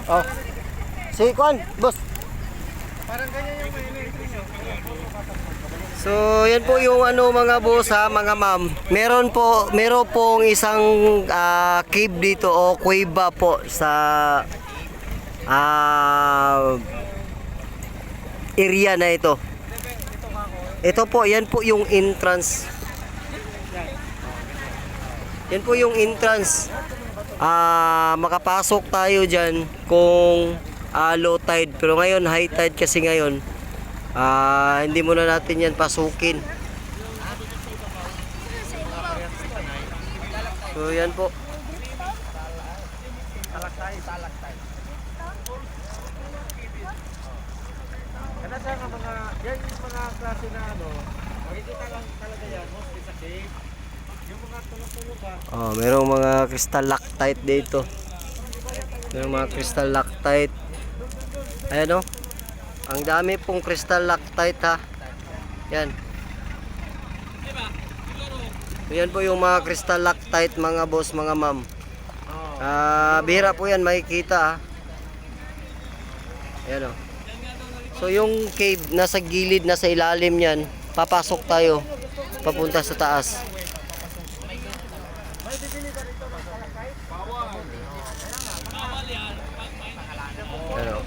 Oh. Si Kwan, boss. Parang ganyan yung may entry nyo. So, yan po yung ano mga boss ha, mga ma'am. Meron pong isang cave dito o kuweba po sa area na ito. Ito po, yan po yung entrance. Yan po yung entrance. Makapasok tayo dyan kung low tide. Pero ngayon, high tide kasi ngayon. Hindi muna natin yan pasukin. So yan po. Talaktay. Kada sa mga, yan yung mga klase na ano, makikita lang talaga yan, mostly sa cave. Yung mga tulog-tulog ba? Merong mga crystal lactite dito. Merong mga crystal lactite. Ayan o. Ang dami pong crystal lactite ha. Yan. Yan po yung mga crystal lactite mga boss, mga ma'am. Bihira po yan makikita ha. Ayan o. So yung cave nasa gilid, nasa ilalim yan. Papasok tayo papunta sa taas. Ayan o.